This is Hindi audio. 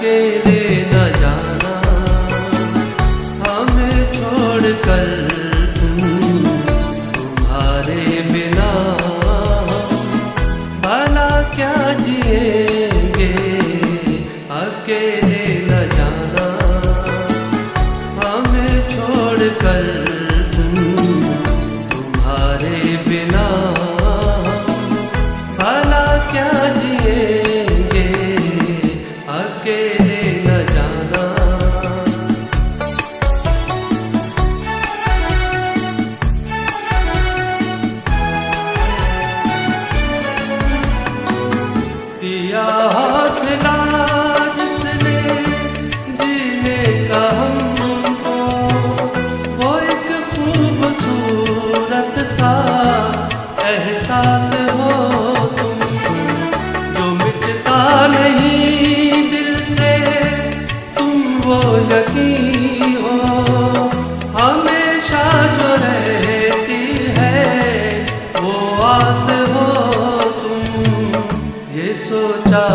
अकेले न जाना, हमें छोड़कर तुम्हारे बिना भला क्या जिएंगे। अकेले न जाना, हमें छोड़कर तुम्हारे बिना भला क्या जिएंगे। अकेले न जाना। दिया हौसला जिसने जीने का हमको, वो एक खूबसूरत सा एहसास हो तुम, जो मिटता नहीं दिल से, तुम वो यकीन हो हमेशा जो रहती है, वो आस हो तुम। ये सोचा